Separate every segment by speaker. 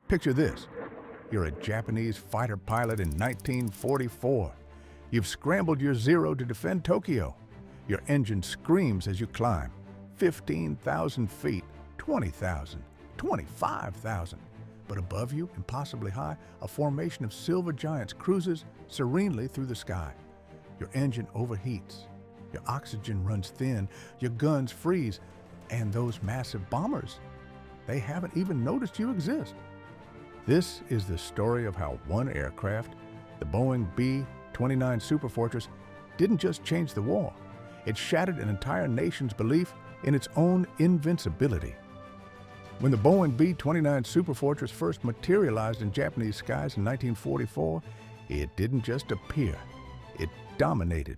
Speaker 1: Picture this. You're a Japanese fighter pilot in 1944. You've scrambled your Zero to defend Tokyo. Your engine screams as you climb. 15,000 feet, 20,000, 25,000. But above you, impossibly high, a formation of silver giants cruises serenely through the sky. Your engine overheats. Your oxygen runs thin. Your guns freeze. And those massive bombers, they haven't even noticed you exist. This is the story of how one aircraft, the Boeing B-29 Superfortress, didn't just change the war. It shattered an entire nation's belief in its own invincibility. When the Boeing B-29 Superfortress first materialized in Japanese skies in 1944, it didn't just appear, it dominated.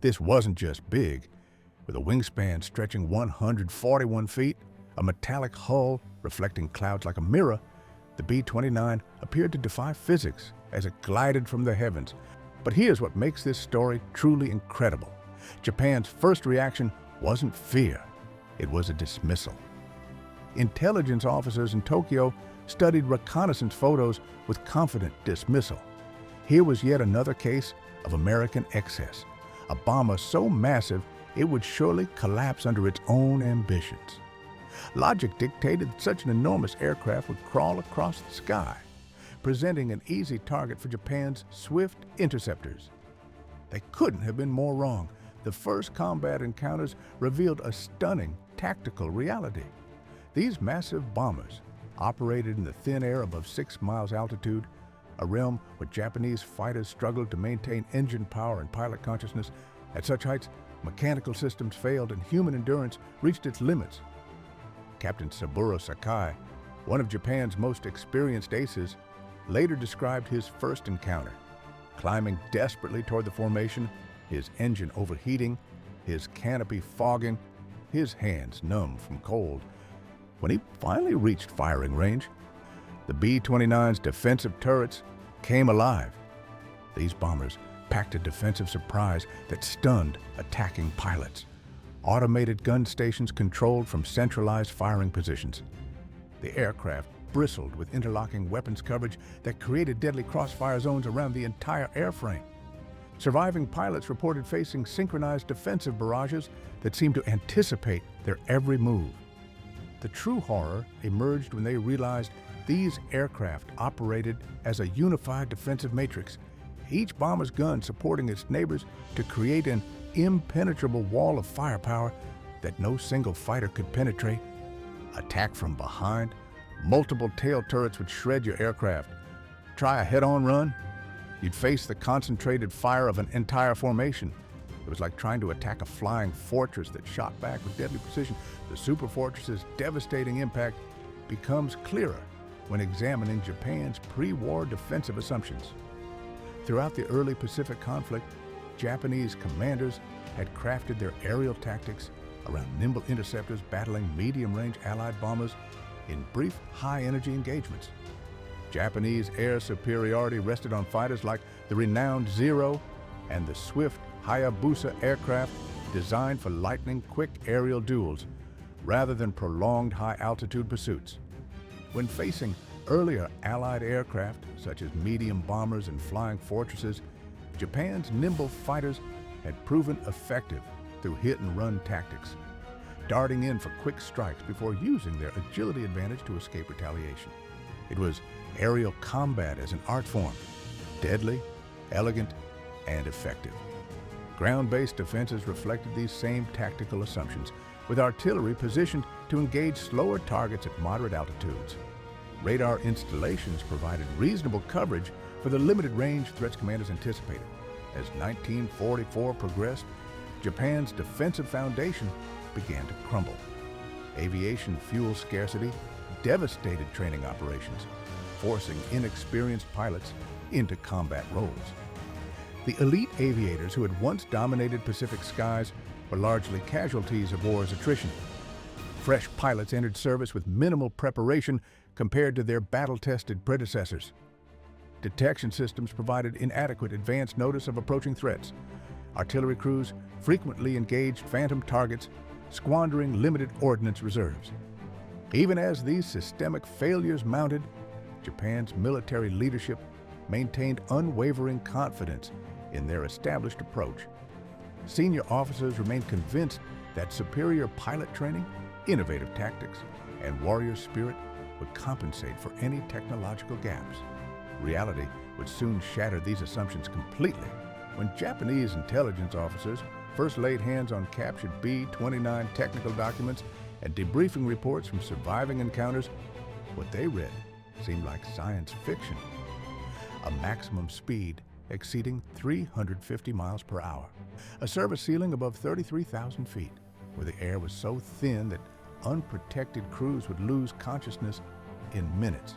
Speaker 1: This wasn't just big. With a wingspan stretching 141 feet, a metallic hull reflecting clouds like a mirror, the B-29 appeared to defy physics as it glided from the heavens. But here's what makes this story truly incredible. Japan's first reaction wasn't fear, it was a dismissal. Intelligence officers in Tokyo studied reconnaissance photos with confident dismissal. Here was yet another case of American excess, a bomber so massive it would surely collapse under its own ambitions. Logic dictated that such an enormous aircraft would crawl across the sky, presenting an easy target for Japan's swift interceptors. They couldn't have been more wrong. The first combat encounters revealed a stunning tactical reality. These massive bombers operated in the thin air above 6 miles altitude, a realm where Japanese fighters struggled to maintain engine power and pilot consciousness. At such heights, mechanical systems failed and human endurance reached its limits. Captain Saburo Sakai, one of Japan's most experienced aces, later described his first encounter. Climbing desperately toward the formation, his engine overheating, his canopy fogging, his hands numb from cold. When he finally reached firing range, the B-29's defensive turrets came alive. These bombers packed a defensive surprise that stunned attacking pilots. Automated gun stations controlled from centralized firing positions. The aircraft bristled with interlocking weapons coverage that created deadly crossfire zones around the entire airframe. Surviving pilots reported facing synchronized defensive barrages that seemed to anticipate their every move. The true horror emerged when they realized these aircraft operated as a unified defensive matrix, each bomber's gun supporting its neighbors to create an impenetrable wall of firepower that no single fighter could penetrate. Attack from behind, multiple tail turrets would shred your aircraft. Try a head-on run, you'd face the concentrated fire of an entire formation. It was like trying to attack a flying fortress that shot back with deadly precision. The Superfortress's devastating impact becomes clearer when examining Japan's pre-war defensive assumptions. Throughout the early Pacific conflict, Japanese commanders had crafted their aerial tactics around nimble interceptors battling medium-range Allied bombers in brief, high-energy engagements. Japanese air superiority rested on fighters like the renowned Zero and the swift Hayabusa aircraft designed for lightning-quick aerial duels rather than prolonged high-altitude pursuits. When facing earlier Allied aircraft, such as medium bombers and flying fortresses, Japan's nimble fighters had proven effective through hit-and-run tactics, darting in for quick strikes before using their agility advantage to escape retaliation. It was aerial combat as an art form, deadly, elegant, and effective. Ground-based defenses reflected these same tactical assumptions, with artillery positioned to engage slower targets at moderate altitudes. Radar installations provided reasonable coverage for the limited range threats commanders anticipated. As 1944 progressed, Japan's defensive foundation began to crumble. Aviation fuel scarcity devastated training operations, forcing inexperienced pilots into combat roles. The elite aviators who had once dominated Pacific skies were largely casualties of war's attrition. Fresh pilots entered service with minimal preparation compared to their battle-tested predecessors. Detection systems provided inadequate advance notice of approaching threats. Artillery crews frequently engaged phantom targets, squandering limited ordnance reserves. Even as these systemic failures mounted, Japan's military leadership maintained unwavering confidence in their established approach. Senior officers remained convinced that superior pilot training, innovative tactics, and warrior spirit would compensate for any technological gaps. Reality would soon shatter these assumptions completely when Japanese intelligence officers first laid hands on captured B-29 technical documents and debriefing reports from surviving encounters. What they read seemed like science fiction. A maximum speed exceeding 350 miles per hour, a service ceiling above 33,000 feet, where the air was so thin that unprotected crews would lose consciousness in minutes.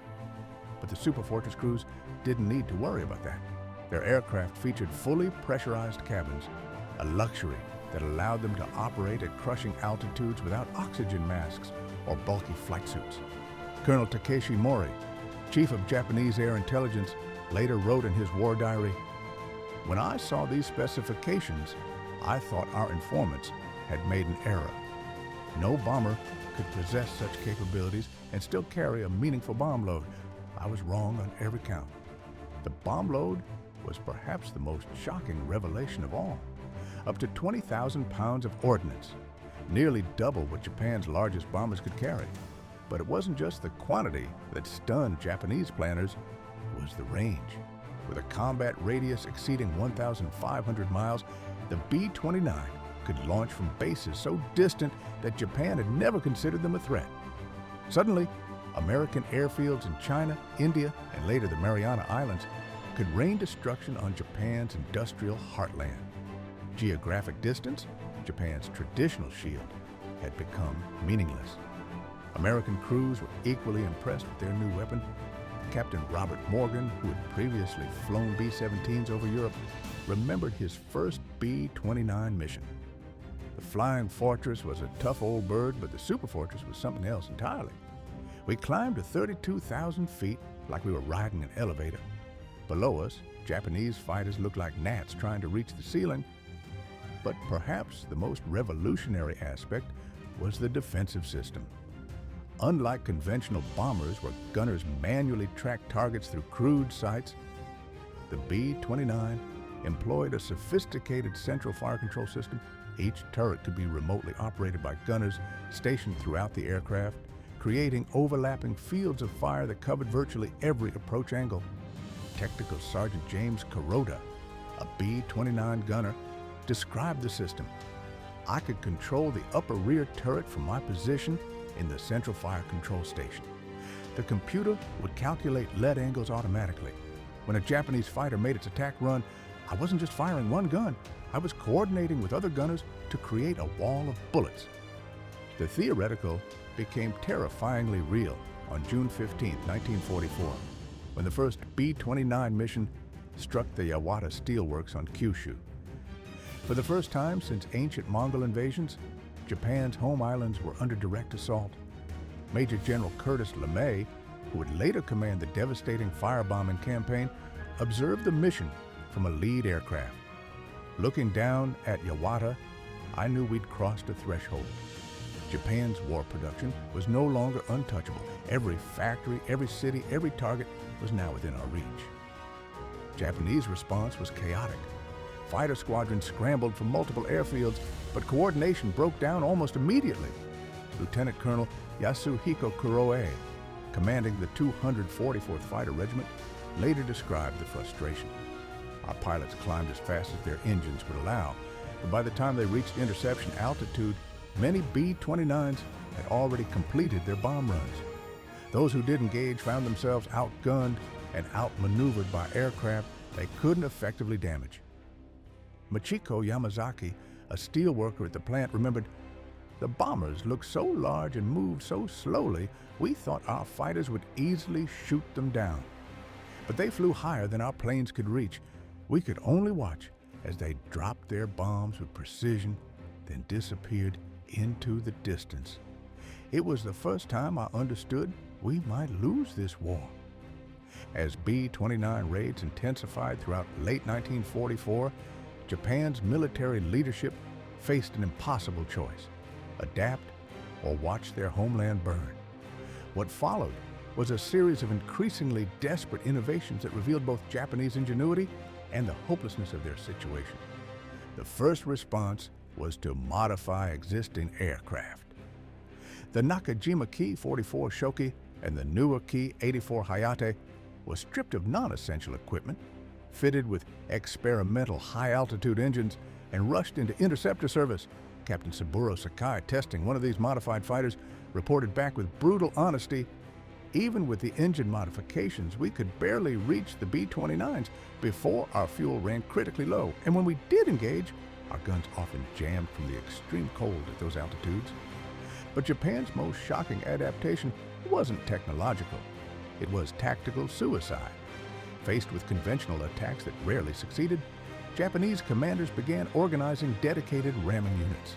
Speaker 1: But the Superfortress crews didn't need to worry about that. Their aircraft featured fully pressurized cabins, a luxury that allowed them to operate at crushing altitudes without oxygen masks or bulky flight suits. Colonel Takeshi Mori, chief of Japanese Air Intelligence, later wrote in his war diary, "When I saw these specifications, I thought our informants had made an error. No bomber could possess such capabilities and still carry a meaningful bomb load. I was wrong on every count." The bomb load was perhaps the most shocking revelation of all. Up to 20,000 pounds of ordnance, nearly double what Japan's largest bombers could carry. But it wasn't just the quantity that stunned Japanese planners, it was the range. With a combat radius exceeding 1,500 miles, the B-29 could launch from bases so distant that Japan had never considered them a threat. Suddenly, American airfields in China, India, and later the Mariana Islands could rain destruction on Japan's industrial heartland. Geographic distance, Japan's traditional shield, had become meaningless. American crews were equally impressed with their new weapon. Captain Robert Morgan, who had previously flown B-17s over Europe, remembered his first B-29 mission. The Flying Fortress was a tough old bird, but the Superfortress was something else entirely. We climbed to 32,000 feet like we were riding an elevator. Below us, Japanese fighters looked like gnats trying to reach the ceiling. But perhaps the most revolutionary aspect was the defensive system. Unlike conventional bombers where gunners manually tracked targets through crude sights, the B-29 employed a sophisticated central fire control system. Each turret could be remotely operated by gunners stationed throughout the aircraft, creating overlapping fields of fire that covered virtually every approach angle. Technical Sergeant James Kuroda, a B-29 gunner, described the system. "I could control the upper rear turret from my position in the central fire control station. The computer would calculate lead angles automatically. When a Japanese fighter made its attack run, I wasn't just firing one gun, I was coordinating with other gunners to create a wall of bullets." The theoretical became terrifyingly real on June 15, 1944, when the first B-29 mission struck the Yawata steelworks on Kyushu. For the first time since ancient Mongol invasions, Japan's home islands were under direct assault. Major General Curtis LeMay, who would later command the devastating firebombing campaign, observed the mission from a lead aircraft. "Looking down at Yawata, I knew we'd crossed a threshold. Japan's war production was no longer untouchable. Every factory, every city, every target was now within our reach." Japanese response was chaotic. Fighter squadrons scrambled from multiple airfields, but coordination broke down almost immediately. Lieutenant Colonel Yasuhiko Kuroe, commanding the 244th Fighter Regiment, later described the frustration. "Our pilots climbed as fast as their engines would allow, but by the time they reached interception altitude, many B-29s had already completed their bomb runs. Those who did engage found themselves outgunned and outmaneuvered by aircraft they couldn't effectively damage." Michiko Yamazaki, a steelworker at the plant, remembered, "The bombers looked so large and moved so slowly, we thought our fighters would easily shoot them down. But they flew higher than our planes could reach. We could only watch as they dropped their bombs with precision, then disappeared into the distance. It was the first time I understood we might lose this war." As B-29 raids intensified throughout late 1944, Japan's military leadership faced an impossible choice: adapt or watch their homeland burn. What followed was a series of increasingly desperate innovations that revealed both Japanese ingenuity and the hopelessness of their situation. The first response was to modify existing aircraft. The Nakajima Ki-44 Shoki and the newer Ki-84 Hayate was stripped of non-essential equipment, fitted with experimental high-altitude engines, and rushed into interceptor service. Captain Saburo Sakai, testing one of these modified fighters, reported back with brutal honesty, "Even with the engine modifications, we could barely reach the B-29s before our fuel ran critically low, and when we did engage, our guns often jammed from the extreme cold at those altitudes." But Japan's most shocking adaptation wasn't technological. It was tactical suicide. Faced with conventional attacks that rarely succeeded, Japanese commanders began organizing dedicated ramming units.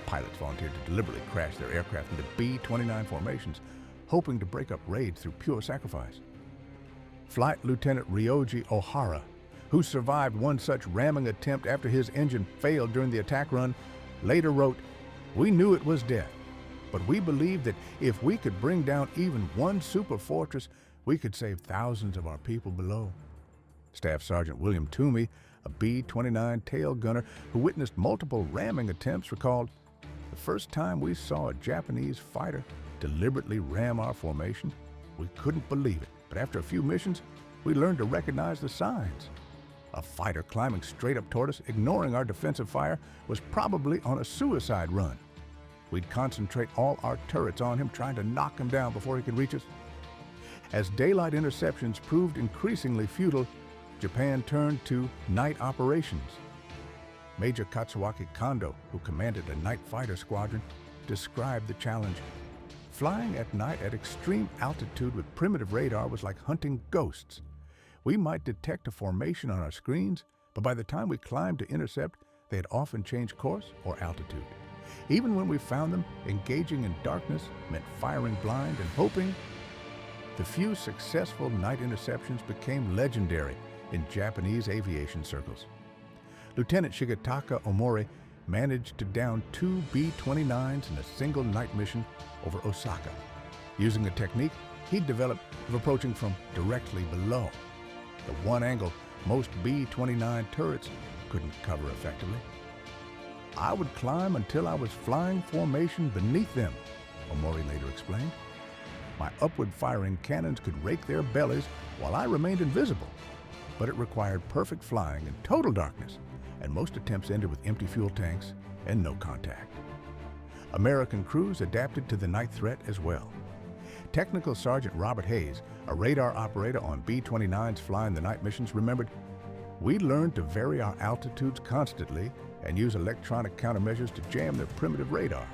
Speaker 1: Pilots volunteered to deliberately crash their aircraft into B-29 formations, hoping to break up raids through pure sacrifice. Flight Lieutenant Ryoji Ohara, who survived one such ramming attempt after his engine failed during the attack run, later wrote, "We knew it was death, but we believed that if we could bring down even one Superfortress, we could save thousands of our people below." Staff Sergeant William Toomey, a B-29 tail gunner who witnessed multiple ramming attempts, recalled, "The first time we saw a Japanese fighter deliberately ram our formation, we couldn't believe it, but after a few missions, we learned to recognize the signs. A fighter climbing straight up toward us, ignoring our defensive fire, was probably on a suicide run. We'd concentrate all our turrets on him, trying to knock him down before he could reach us." As daylight interceptions proved increasingly futile, Japan turned to night operations. Major Katsuaki Kondo, who commanded a night fighter squadron, described the challenge. "Flying at night at extreme altitude with primitive radar was like hunting ghosts. We might detect a formation on our screens, but by the time we climbed to intercept, they had often changed course or altitude. Even when we found them, engaging in darkness meant firing blind and hoping." The few successful night interceptions became legendary in Japanese aviation circles. Lieutenant Shigetaka Omori managed to down 2 B-29s in a single night mission over Osaka, using a technique he'd developed of approaching from directly below, the one angle most B-29 turrets couldn't cover effectively. "I would climb until I was flying formation beneath them," Omori later explained. "My upward-firing cannons could rake their bellies while I remained invisible, but it required perfect flying in total darkness, and most attempts ended with empty fuel tanks and no contact." American crews adapted to the night threat as well. Technical Sergeant Robert Hayes, a radar operator on B-29s flying the night missions, remembered, "We learned to vary our altitudes constantly and use electronic countermeasures to jam their primitive radar.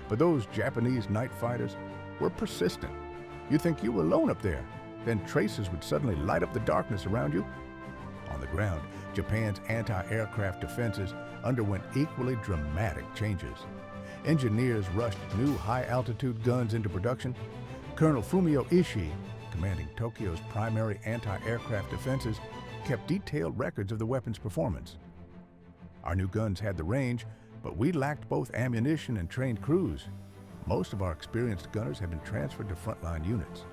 Speaker 1: But those Japanese night fighters were persistent. You'd think you were alone up there, then traces would suddenly light up the darkness around you." On the ground, Japan's anti-aircraft defenses underwent equally dramatic changes. Engineers rushed new high-altitude guns into production. Colonel Fumio Ishii, commanding Tokyo's primary anti-aircraft defenses, kept detailed records of the weapon's performance. "Our new guns had the range, but we lacked both ammunition and trained crews. Most of our experienced gunners had been transferred to frontline units.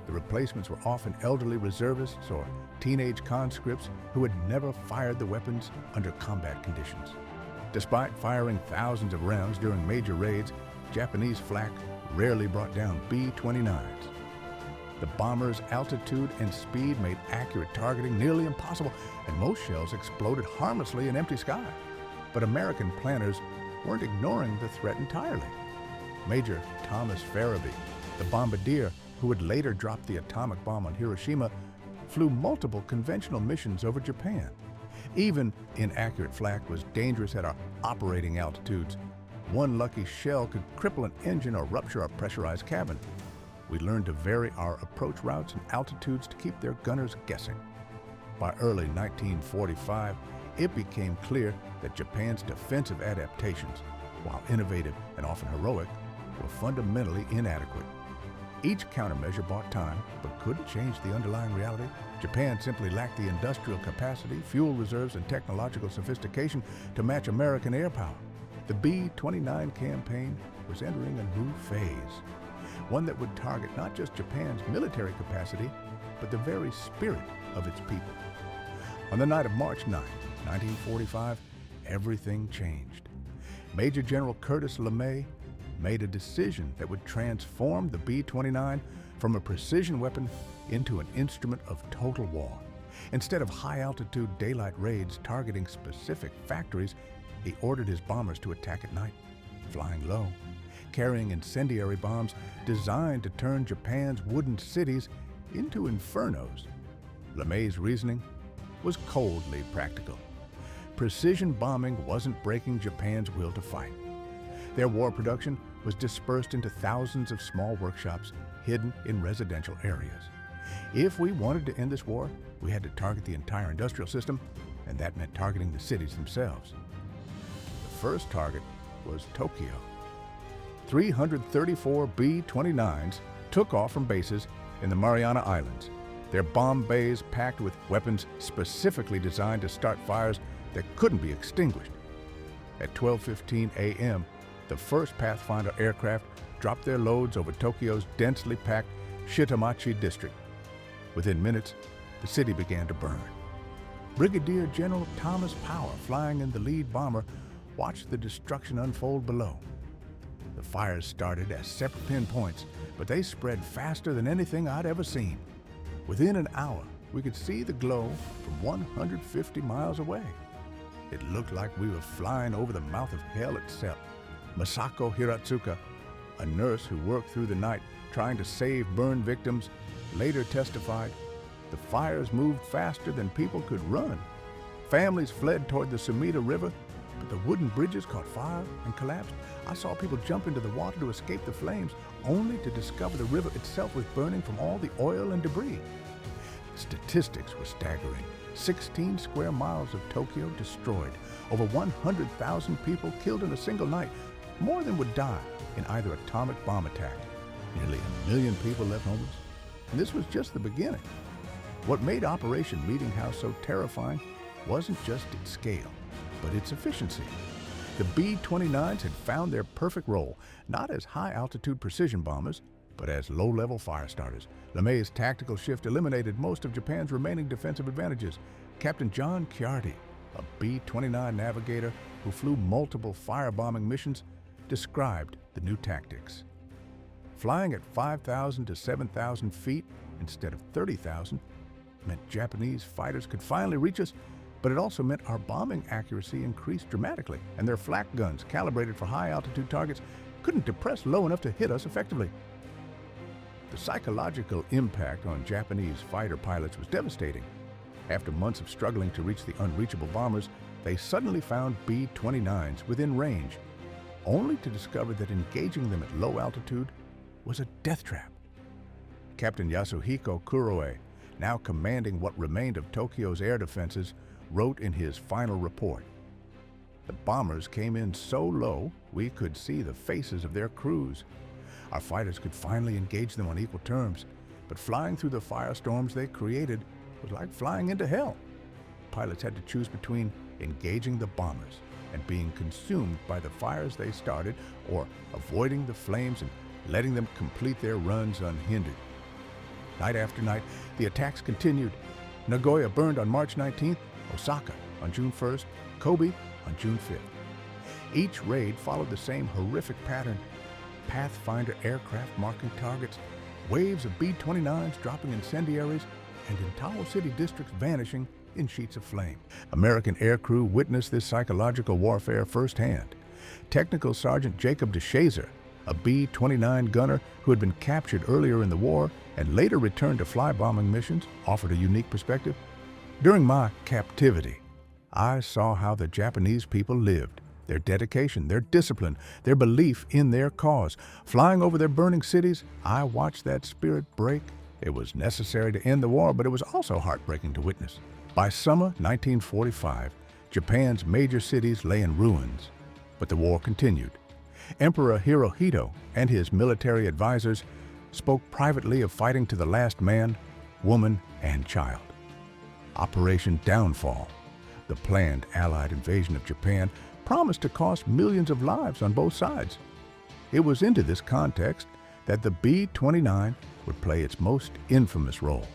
Speaker 1: The replacements were often elderly reservists or teenage conscripts who had never fired the weapons under combat conditions." Despite firing thousands of rounds during major raids, Japanese flak rarely brought down B-29s. The bombers' altitude and speed made accurate targeting nearly impossible, and most shells exploded harmlessly in empty sky. But American planners weren't ignoring the threat entirely. Major Thomas Farabee, the bombardier who would later drop the atomic bomb on Hiroshima, flew multiple conventional missions over Japan. Even inaccurate flak was dangerous at our operating altitudes. One lucky shell could cripple an engine or rupture a pressurized cabin. We learned to vary our approach routes and altitudes to keep their gunners guessing. By early 1945, it became clear that Japan's defensive adaptations, while innovative and often heroic, were fundamentally inadequate. Each countermeasure bought time, but couldn't change the underlying reality. Japan simply lacked the industrial capacity, fuel reserves, and technological sophistication to match American air power. The B-29 campaign was entering a new phase, one that would target not just Japan's military capacity, but the very spirit of its people. On the night of March 9, 1945, everything changed. Major General Curtis LeMay made a decision that would transform the B-29 from a precision weapon into an instrument of total war. Instead of high-altitude daylight raids targeting specific factories, he ordered his bombers to attack at night, flying low, carrying incendiary bombs designed to turn Japan's wooden cities into infernos. LeMay's reasoning was coldly practical. Precision bombing wasn't breaking Japan's will to fight. Their war production was dispersed into thousands of small workshops hidden in residential areas. If we wanted to end this war, we had to target the entire industrial system, and that meant targeting the cities themselves. The first target was Tokyo. 334 B-29s took off from bases in the Mariana Islands, their bomb bays packed with weapons specifically designed to start fires that couldn't be extinguished. At 12:15 a.m., the first Pathfinder aircraft dropped their loads over Tokyo's densely packed Shitamachi district. Within minutes, the city began to burn. Brigadier General Thomas Power, flying in the lead bomber, watched the destruction unfold below. The fires started as separate pinpoints, but they spread faster than anything I'd ever seen. Within an hour, we could see the glow from 150 miles away. It looked like we were flying over the mouth of hell itself. Masako Hiratsuka, a nurse who worked through the night trying to save burn victims, later testified, "The fires moved faster than people could run. Families fled toward the Sumida River, but the wooden bridges caught fire and collapsed. I saw people jump into the water to escape the flames, only to discover the river itself was burning from all the oil and debris." Statistics were staggering. 16 square miles of Tokyo destroyed, over 100,000 people killed in a single night, more than would die in either atomic bomb attack. Nearly 1 million people left homeless. And this was just the beginning. What made Operation Meeting House so terrifying wasn't just its scale, but its efficiency. The B-29s had found their perfect role, not as high-altitude precision bombers, but as low-level fire starters. LeMay's tactical shift eliminated most of Japan's remaining defensive advantages. Captain John Chiardi, a B-29 navigator who flew multiple firebombing missions, described the new tactics. Flying at 5,000 to 7,000 feet instead of 30,000 meant Japanese fighters could finally reach us, but it also meant our bombing accuracy increased dramatically, and their flak guns, calibrated for high-altitude targets, couldn't depress low enough to hit us effectively. The psychological impact on Japanese fighter pilots was devastating. After months of struggling to reach the unreachable bombers, they suddenly found B-29s within range, only to discover that engaging them at low altitude was a death trap. Captain Yasuhiko Kuroe, now commanding what remained of Tokyo's air defenses, wrote in his final report, "The bombers came in so low we could see the faces of their crews. Our fighters could finally engage them on equal terms, but flying through the firestorms they created was like flying into hell. Pilots had to choose between engaging the bombers and being consumed by the fires they started, or avoiding the flames and letting them complete their runs unhindered." Night after night, the attacks continued. Nagoya burned on March 19th, Osaka on June 1st, Kobe on June 5th. Each raid followed the same horrific pattern: Pathfinder aircraft marking targets, waves of B-29s dropping incendiaries, and entire city districts vanishing in sheets of flame. American aircrew witnessed this psychological warfare firsthand. Technical Sergeant Jacob DeShazer, a B-29 gunner who had been captured earlier in the war and later returned to fly bombing missions, offered a unique perspective. "During my captivity, I saw how the Japanese people lived, their dedication, their discipline, their belief in their cause. Flying over their burning cities, I watched that spirit break. It was necessary to end the war, but it was also heartbreaking to witness." By summer 1945, Japan's major cities lay in ruins, but the war continued. Emperor Hirohito and his military advisors spoke privately of fighting to the last man, woman, and child. Operation Downfall, the planned Allied invasion of Japan, promised to cost millions of lives on both sides. It was into this context that the B-29 would play its most infamous role.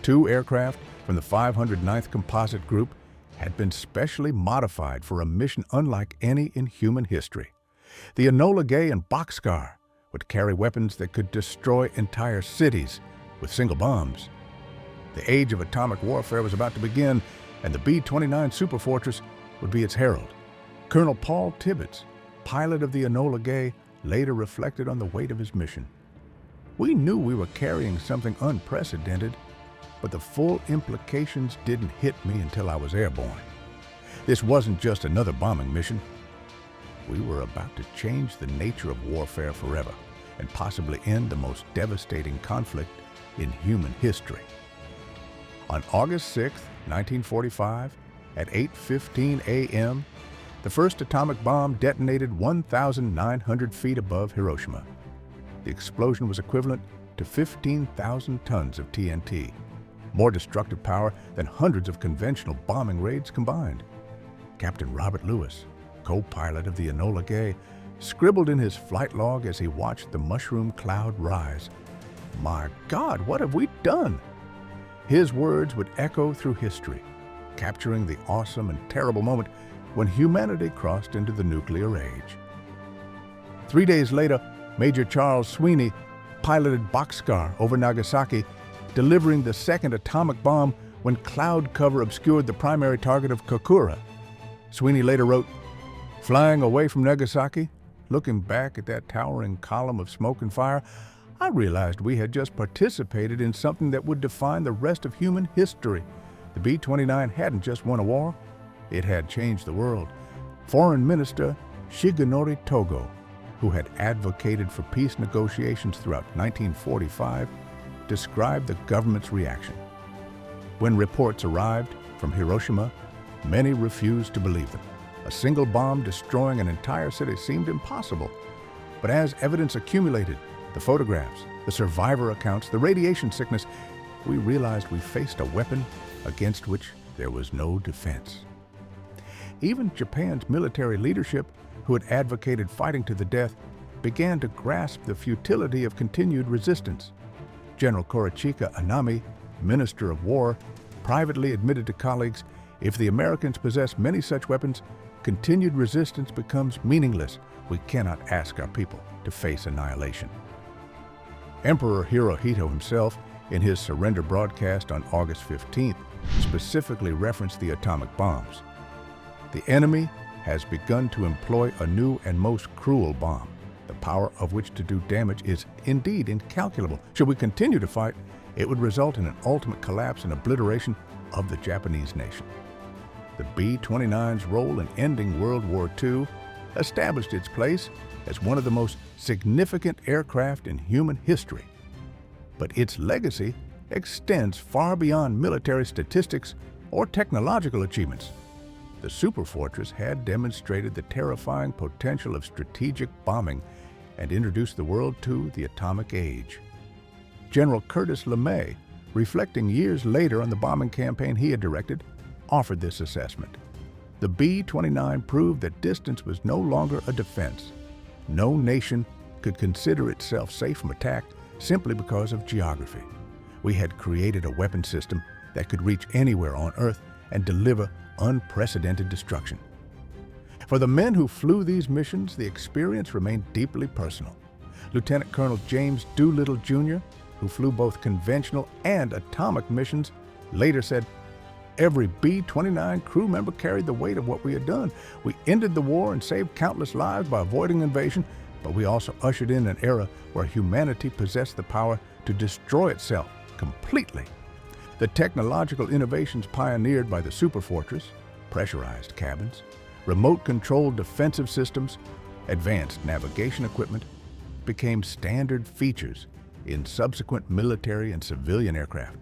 Speaker 1: 2 aircraft from the 509th Composite Group had been specially modified for a mission unlike any in human history. The Enola Gay and Boxcar would carry weapons that could destroy entire cities with single bombs. The age of atomic warfare was about to begin, and the B-29 Superfortress would be its herald. Colonel Paul Tibbets, pilot of the Enola Gay, later reflected on the weight of his mission. "We knew we were carrying something unprecedented, but the full implications didn't hit me until I was airborne. This wasn't just another bombing mission. We were about to change the nature of warfare forever and possibly end the most devastating conflict in human history." On August 6, 1945, at 8:15 a.m., the first atomic bomb detonated 1,900 feet above Hiroshima. The explosion was equivalent to 15,000 tons of TNT, more destructive power than hundreds of conventional bombing raids combined. Captain Robert Lewis, co-pilot of the Enola Gay, scribbled in his flight log as he watched the mushroom cloud rise, "My God, what have we done?" His words would echo through history, capturing the awesome and terrible moment when humanity crossed into the nuclear age. 3 days later, Major Charles Sweeney piloted Boxcar over Nagasaki, delivering the second atomic bomb when cloud cover obscured the primary target of Kokura. Sweeney later wrote, "Flying away from Nagasaki, looking back at that towering column of smoke and fire, I realized we had just participated in something that would define the rest of human history. The B-29 hadn't just won a war, it had changed the world." Foreign Minister Shigenori Togo, who had advocated for peace negotiations throughout 1945, described the government's reaction. When reports arrived from Hiroshima, many refused to believe them. A single bomb destroying an entire city seemed impossible. But as evidence accumulated, the photographs, the survivor accounts, the radiation sickness, we realized we faced a weapon against which there was no defense. Even Japan's military leadership, who had advocated fighting to the death, began to grasp the futility of continued resistance. General Korochika Anami, Minister of War, privately admitted to colleagues, "If the Americans possess many such weapons, continued resistance becomes meaningless. We cannot ask our people to face annihilation." Emperor Hirohito himself, in his surrender broadcast on August 15th, specifically referenced the atomic bombs. "The enemy has begun to employ a new and most cruel bomb, the power of which to do damage is indeed incalculable. Should we continue to fight, it would result in an ultimate collapse and obliteration of the Japanese nation." The B-29's role in ending World War II established its place as one of the most significant aircraft in human history. But its legacy extends far beyond military statistics or technological achievements. The Superfortress had demonstrated the terrifying potential of strategic bombing and introduced the world to the atomic age. General Curtis LeMay, reflecting years later on the bombing campaign he had directed, offered this assessment. The B-29 proved that distance was no longer a defense. No nation could consider itself safe from attack simply because of geography. We had created a weapon system that could reach anywhere on Earth and deliver unprecedented destruction. For the men who flew these missions, the experience remained deeply personal. Lieutenant Colonel James Doolittle Jr., who flew both conventional and atomic missions, later said, "Every B-29 crew member carried the weight of what we had done. We ended the war and saved countless lives by avoiding invasion, but we also ushered in an era where humanity possessed the power to destroy itself completely." The technological innovations pioneered by the Superfortress, pressurized cabins, remote-controlled defensive systems, advanced navigation equipment, became standard features in subsequent military and civilian aircraft.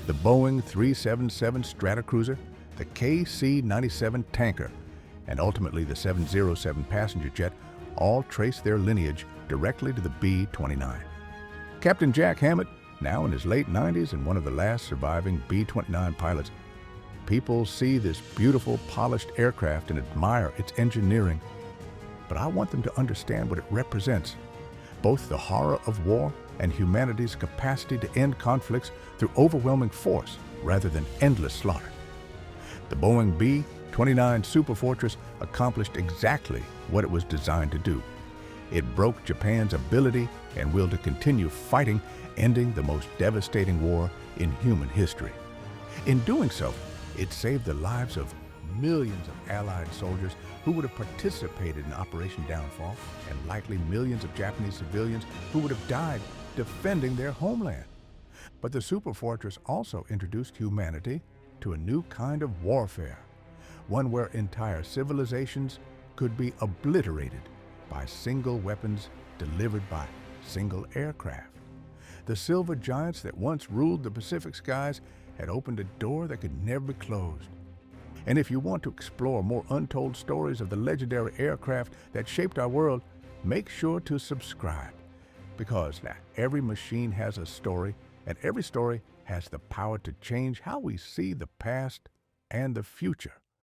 Speaker 1: The Boeing 377 Stratocruiser, the KC-97 tanker, and ultimately the 707 passenger jet all trace their lineage directly to the B-29. Captain Jack Hammett, now in his late 90s and one of the last surviving B-29 pilots, people see this beautiful, polished aircraft and admire its engineering. But I want them to understand what it represents. both the horror of war and humanity's capacity to end conflicts through overwhelming force rather than endless slaughter. The Boeing B-29 Superfortress accomplished exactly what it was designed to do. It broke Japan's ability and will to continue fighting, ending the most devastating war in human history. In doing so, it saved the lives of millions of Allied soldiers who would have participated in Operation Downfall, and likely millions of Japanese civilians who would have died defending their homeland. But the Superfortress also introduced humanity to a new kind of warfare, one where entire civilizations could be obliterated by single weapons delivered by single aircraft. The silver giants that once ruled the Pacific skies had opened a door that could never be closed. And if you want to explore more untold stories of the legendary aircraft that shaped our world, make sure to subscribe. Because now every machine has a story, and every story has the power to change how we see the past and the future.